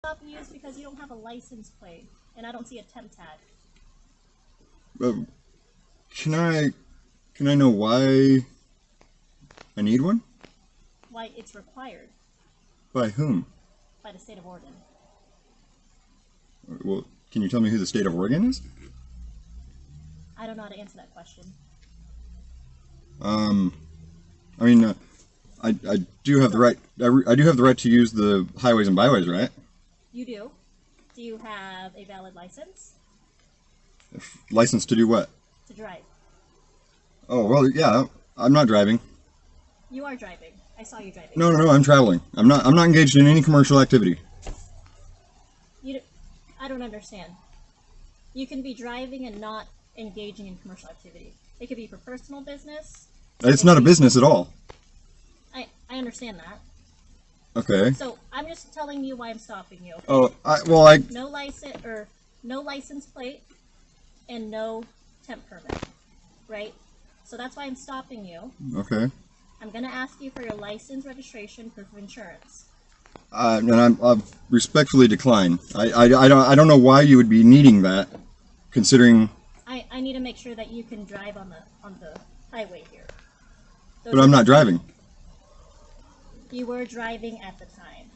stopping you is because you don't have a license plate, and I don't see a temp tag. Can I know why I need one? Why it's required By whom? by the state of Oregon. Well, can you tell me who the state of Oregon is? I don't know how to answer that question. I mean, I do have the right. I do have the right to use the highways and byways, right? You do? Do you have a valid license License to do what? to drive? Oh well, yeah. I'm not driving. You are driving. I saw you driving. No. I'm traveling. I'm not engaged in any commercial activity. I don't understand. You can be driving and not engaging in commercial activity. It could be for personal business. It's not a business at all. I understand that. Okay. So I'm just telling you why I'm stopping you. Oh, No license plate and no temp permit, right? So that's why I'm stopping you. Okay. I'm gonna ask you for your license, registration, proof of insurance. And I respectfully decline. I don't know why you would be needing that, considering. I need to make sure that you can drive on the highway here. But I'm not driving. You were driving at the time.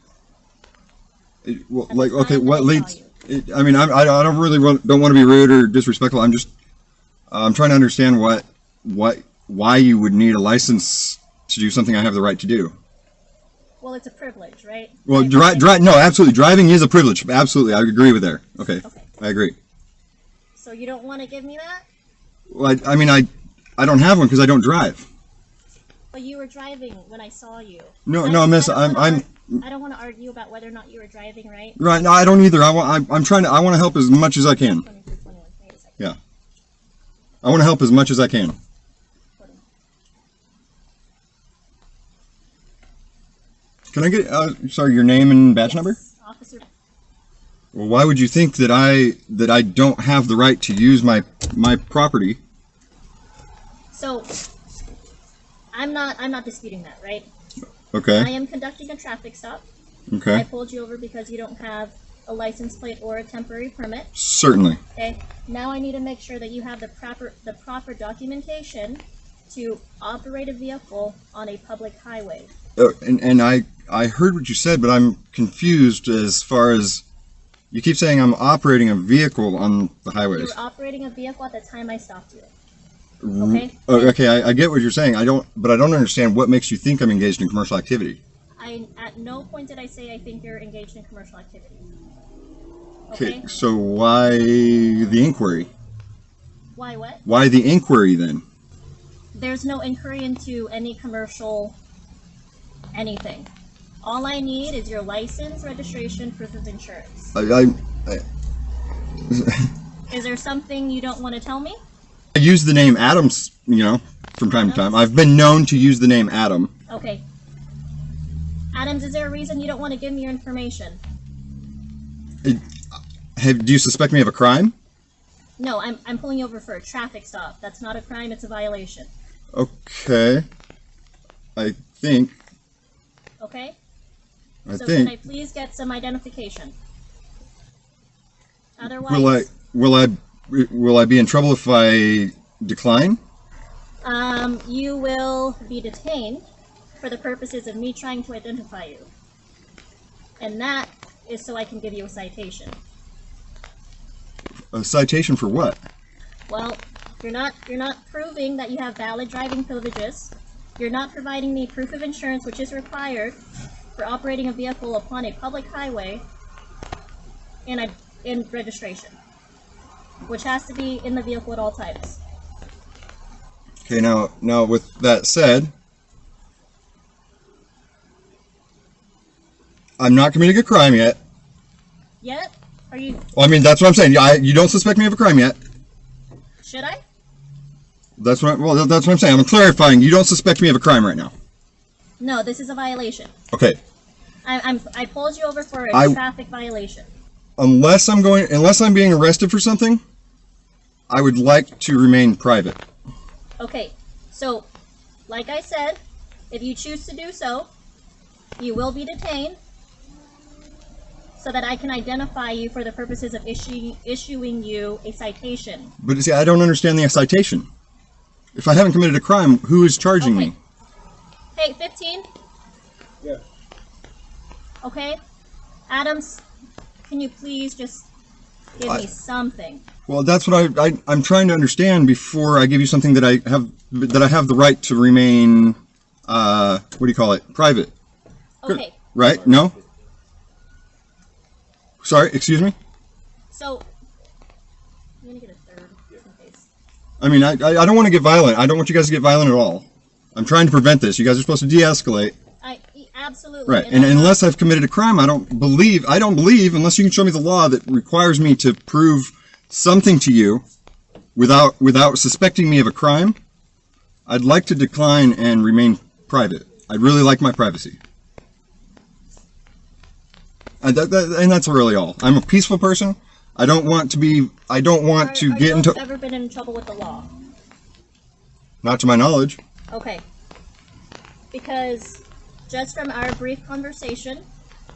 Okay, what leads? I mean, I don't really don't want to be rude or disrespectful. I'm trying to understand why you would need a license to do something I have the right to do. Well, it's a privilege, right? Well, no, absolutely. Driving is a privilege. Absolutely. I agree with there. Okay. I agree. So you don't want to give me that? Well, I mean, I don't have one because I don't drive. But you were driving when I saw you. No, miss, I don't want to argue about whether or not you were driving, right? Right. No, I don't either. I want to help as much as I can. 23, 21. Wait a second. Yeah. I want to help as much as I can. Hold on. Can I get, sorry, your name and badge number? Officer. Well, why would you think that I don't have the right to use my property? So, I'm not disputing that, right? Okay. I am conducting a traffic stop. Okay. I pulled you over because you don't have a license plate or a temporary permit. Certainly. Okay. Now I need to make sure that you have the proper documentation to operate a vehicle on a public highway. And I heard what you said, but I'm confused as far as you keep saying I'm operating a vehicle on the highways. You were operating a vehicle at the time I stopped you. Okay. Okay, I get what you're saying. But I don't understand what makes you think I'm engaged in commercial activity. At no point did I say I think you're engaged in commercial activity. Okay. So why the inquiry? Why what? Why the inquiry then? There's no inquiry into any commercial anything. All I need is your license, registration, proof of insurance. Is there something you don't want to tell me? I use the name Adams, from time to time. I've been known to use the name Adam. Okay. Adams, is there a reason you don't want to give me your information? Do you suspect me of a crime? No, I'm pulling you over for a traffic stop. That's not a crime, it's a violation. Okay. I think. Okay? I So think. can I please get some identification? Otherwise... Will I be in trouble if I decline? You will be detained for the purposes of me trying to identify you. And that is so I can give you a citation. A citation for what? Well, you're not proving that you have valid driving privileges. You're not providing me proof of insurance, which is required for operating a vehicle upon a public highway, and registration, which has to be in the vehicle at all times. Okay, now with that said, I'm not committing a crime yet. Yet? Are you... Well, I mean, that's what I'm saying. You don't suspect me of a crime yet. Should I? That's what I'm saying. I'm clarifying. You don't suspect me of a crime right now. No, this is a violation. Okay. I pulled you over for a traffic violation. Unless I'm being arrested for something, I would like to remain private. Okay, so, like I said, if you choose to do so, you will be detained. so that I can identify you for the purposes of issuing you a citation. But see, I don't understand the citation. If I haven't committed a crime, who is charging me? Hey, 15? Yeah. Okay. Adams, can you please just give me something? Well, that's what I'm trying to understand before I give you something that I have the right to remain, what do you call it? Private. Okay. Right? No? Sorry, excuse me? So, I'm going to get a third, just in case. I mean, I don't want to get violent. I don't want you guys to get violent at all. I'm trying to prevent this. You guys are supposed to de-escalate. Absolutely. Right. And unless I've committed a crime, I don't believe, unless you can show me the law that requires me to prove something to you without suspecting me of a crime, I'd like to decline and remain private. I'd really like my privacy. And that's really all. I'm a peaceful person. I don't want to get into... Have you ever been in trouble with the law? Not to my knowledge. Okay. Because just from our brief conversation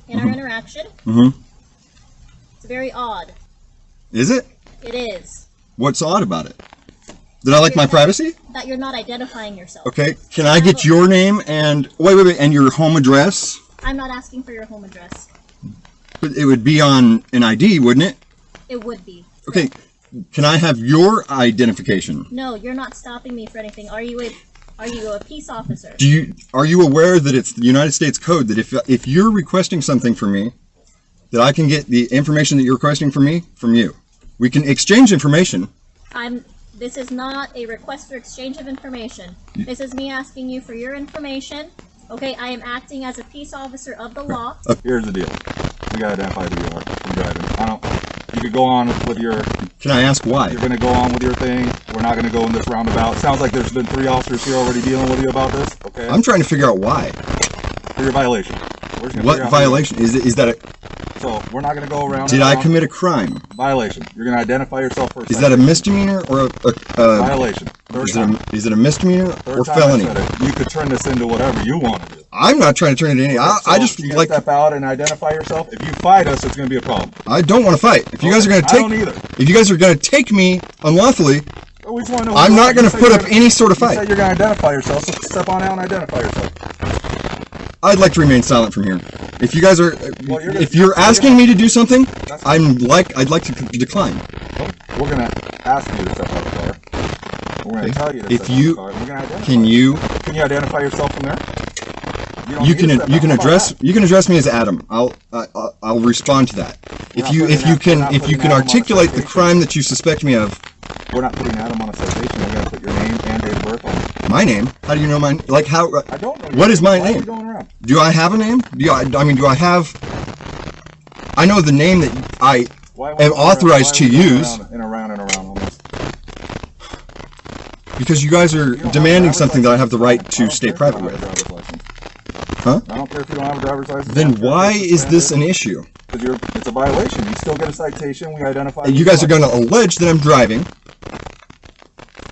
and our interaction, it's very odd. Is it? It is. What's odd about it? Did I like my privacy? That you're not identifying yourself. Okay. Can I get your name and... Wait, and your home address? I'm not asking for your home address. But it would be on an ID, wouldn't it? It would be. Okay. Can I have your identification? No, you're not stopping me for anything. Are you a peace officer? Are you aware that it's the United States Code that if you're requesting something from me, that I can get the information that you're requesting from me from you? We can exchange information. This is not a request for exchange of information. This is me asking you for your information. Okay, I am acting as a peace officer of the law. Here's the deal. We gotta identify who you are. I'm driving. You could go on with your... Can I ask why? You're gonna go on with your thing. We're not gonna go in this roundabout. Sounds like there's been 3 officers here already dealing with you about this. Okay. I'm trying to figure out why. For your violation. What violation? Is that a... So, we're not gonna go around... Did I commit a crime? Violation. You're gonna identify yourself first. Is that a misdemeanor or a violation? Is it a misdemeanor or felony? You could turn this into whatever you want to do. I'm not trying to turn it into any. I just you like to step out and identify yourself. If you fight us, it's going to be a problem. I don't want to fight. If you guys are going to take, I don't either. If you guys are going to take me unlawfully, we just want to know I'm not going to put up any sort of fight. You said you're going to identify yourself, so step on out and identify yourself. I'd like to remain silent from here. If you guys are, if you're asking me to do something, I'd like to decline. We're going to ask you to step out of the car. We're going to tell you to step out of the car. We're going to identify can you identify yourself from there? You can address me as Adam. I'll respond to that. If you can articulate the crime that you suspect me of. We're not putting Adam on a citation. We're going to put your name and date of birth on it. My name? How do you know my name? Like how? I don't know. What is my name? Do I have a name? Do I have? I know the name that I am authorized to use. And around on this. Because you guys are demanding something that I have the right to stay private with. Huh? I don't care if you don't have a driver's license. Then why is this an issue? Because it's a violation. You still get a citation. We identify. You guys are going to allege that I'm driving.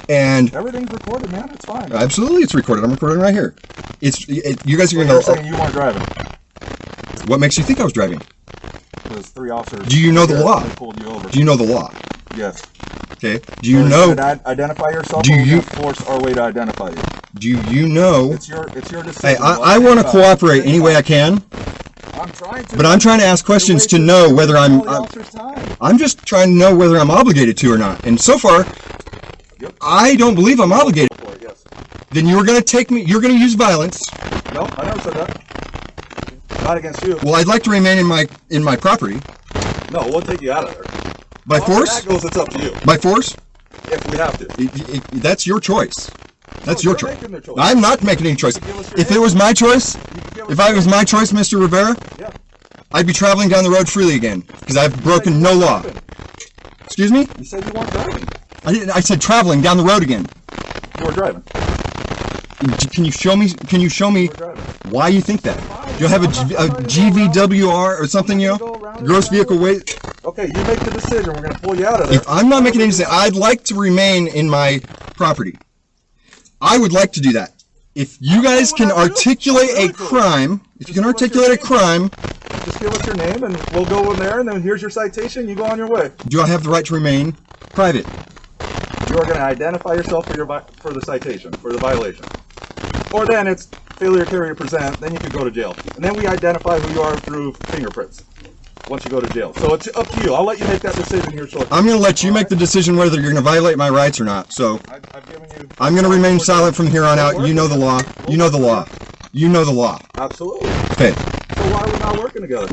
And everything's recorded, man. It's fine. Absolutely, it's recorded. I'm recording right here. You guys are going to. You're saying you weren't driving. What makes you think I was driving? Because 3 officers. Do you know the law? Pulled you over. Do you know the law? Yes. Okay. Do you know? Identify yourself. Do you force our way to identify you? Do you know? It's your decision. Hey, I want to cooperate any way I can. I'm trying to. But I'm trying to ask questions to know whether I'm just trying to know whether I'm obligated to or not. And so far, I don't believe I'm obligated. Yes. Then you're going to take me. You're going to use violence. No, I never said that. Not against you. Well, I'd like to remain in my property. No, we'll take you out of there. By force? That goes. It's up to you. By force? If we have to. That's your choice. That's your choice. Choice. I'm not making any choice. If it was my choice, Mr. Rivera, I'd be traveling down the road freely again because I've broken no law. Excuse me? You said you weren't driving. I said traveling down the road again. You were driving. Can you show me why you think that? Do you have a GVWR or something, gross vehicle weight? Okay, you make the decision. We're going to pull you out of there. If I'm not making any decision, I'd like to remain in my property. I would like to do that. If you guys can articulate a crime, Just give us your name, and we'll go in there, and then here's your citation. You go on your way. Do I have the right to remain private? You are going to identify yourself for the citation, for the violation. Or then it's failure to carry or present, then you could go to jail. And then we identify who you are through fingerprints once you go to jail. So it's up to you. I'll let you make that decision here shortly. I'm going to let you make the decision whether you're going to violate my rights or not. So I've given you... I'm going to remain silent from here on out. You know the law. You know the law. You know the law. Absolutely. Okay. So why are we not working together?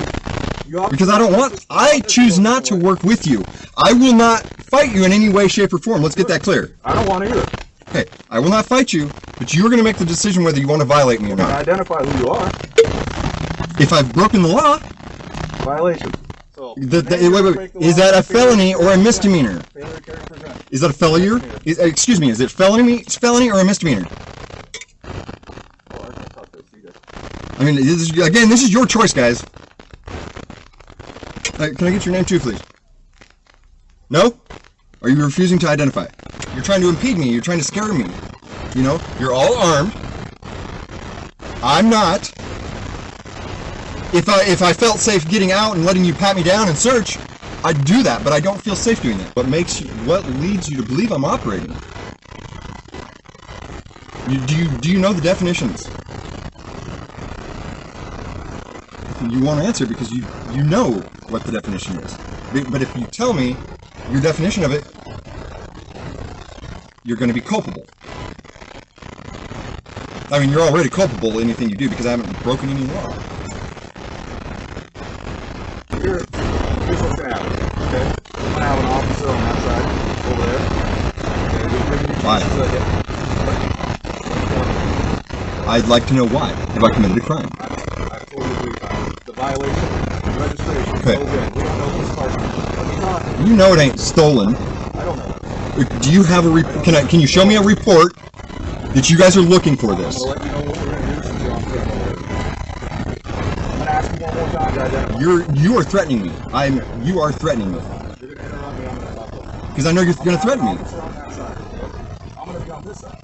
Because I choose not to work with you. I will not fight you in any way, shape, or form. Let's get that clear. I don't want to either. Okay, I will not fight you, but you're going to make the decision whether you want to violate me or not. Identify who you are. If I've broken the law, violation. So, wait, is that a felony or a misdemeanor? Is that a felony? Excuse me, is it felony or a misdemeanor? I mean, this is your choice, guys. Can I get your name too, please? No? Are you refusing to identify? You're trying to impede me. You're trying to scare me. You know, you're all armed. I'm not. If I felt safe getting out and letting you pat me down and search, I'd do that, but I don't feel safe doing that. What leads you to believe I'm operating? Do you know the definitions? You won't answer because you know what the definition is. But if you tell me your definition of it, you're going to be culpable. I mean, you're already culpable in anything you do because I haven't broken any law. Here's what's going to happen, okay? I'm going to have an officer on that side, over there. Why? I'd like to know why. Have I committed a crime? I've told you 3 times. The violation, the registration, okay. So good. We don't know this car. You know it ain't stolen. I don't know. Do you have a can you show me a report that you guys are looking for this? I'm going to let you know what we're going to do since you're on camera. I'm going to ask you one more time to identify. You are threatening me. You are threatening me. You're going to interrupt me. I'm going to stop. Because I know you're going to threaten me. I'm going to be on this side.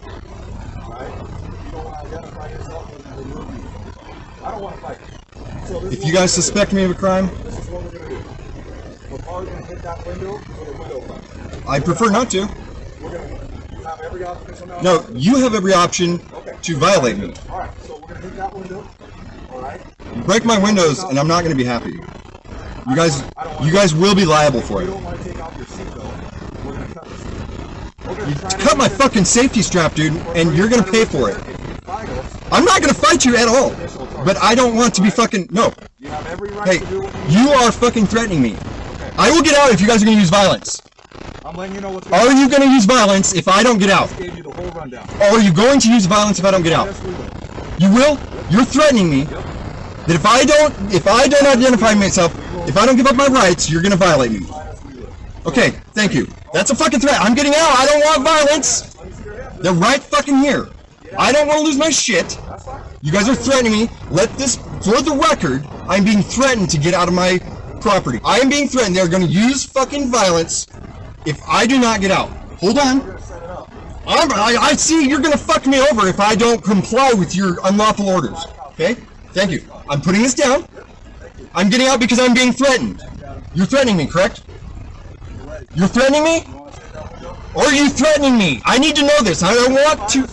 Alright? If you don't want to identify yourself, then remove you. I don't want to fight. So if you guys suspect me of a crime, this is what we're going to do. We're probably going to hit that window with a window front. I prefer not to. We're going to have every option. No, you have every option to violate me. Alright, so we're going to hit that window. Alright? Break my windows and I'm not going to be happy. You guys will be liable for it. You don't want to take off your seatbelt. We're going to cut the seatbelt. You cut my fucking safety strap, dude, and you're going to pay for it. I'm not going to fight you at all. But I don't want to be fucking... No. You have every right Hey, to do what you are fucking threatening me. I will get out if you guys are going to use violence. I'm letting you know what's going Are you going to use violence if I don't get out? I gave you the whole rundown. Or are you going to use violence if I don't get out? Yes, we will. You will? You're threatening me that if I don't identify myself, if I don't give up my rights, you're going to violate me. Okay, thank you. That's a fucking threat. I'm getting out. I don't want violence. They're right fucking here. I don't want to lose my shit. You guys are threatening me. Let this, for the record, I'm being threatened to get out of my property. I am being threatened. They're going to use fucking violence if I do not get out. Hold on. I see you're going to fuck me over if I don't comply with your unlawful orders. Okay? Thank you. I'm putting this down. I'm getting out because I'm being threatened. You're threatening me, correct? You're threatening me? Or are you threatening me? I need to know this. I don't want to...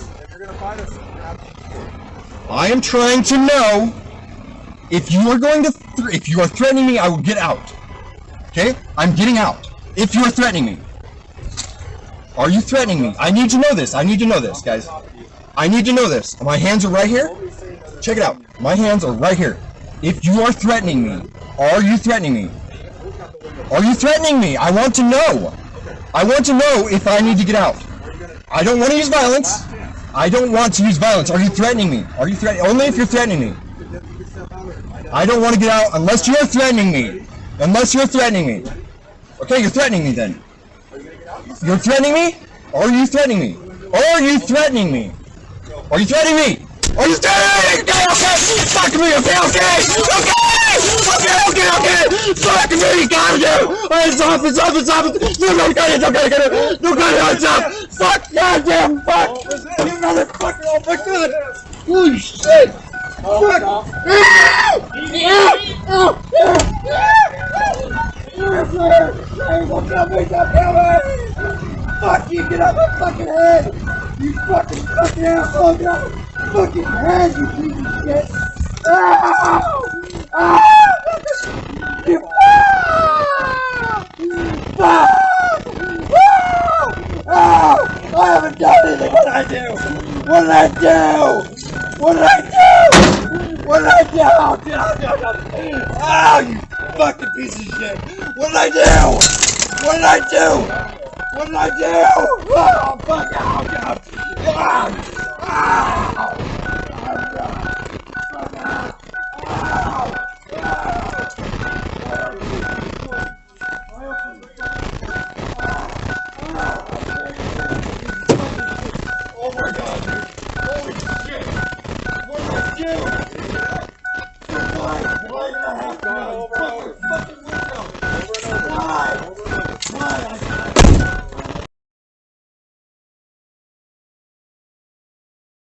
I am trying to know if you are going to... if you are threatening me, I will get out. Okay? I'm getting out. If you are threatening me. Are you threatening me? I need to know this. I need to know this, guys. I need to know this. My hands are right here. Check it out. My hands are right here. If you are threatening me, are you threatening me? Are you threatening me? I want to know. I want to know if I need to get out. I don't want to use violence. I don't want to use violence. Are you threatening me? Are you threatening? Only if you're threatening me. I don't want to get out unless you're threatening me. Unless you're threatening me. Okay, you're threatening me then. You're threatening me? Are you threatening me? Are you threatening me? Are you threatening me? Are you threatening me? Okay, okay! Fuck me! Okay, okay! Okay! Fuck me! Got you! It's off! It's off! It's off! No, got it! Okay, got it! No, got it! It's off! Fuck! Goddamn! Fuck! You motherfucker! Oh my god! Holy shit! Fuck you, get out my fucking head! You fucking asshole, get out my fucking head, you piece of shit! I haven't done anything! What did I do? What did I do? What did I do? What did I do? Oh, you fucking piece of shit! What did I do? What did I do? What did I do? Oh, fuck! Oh, God! Ah!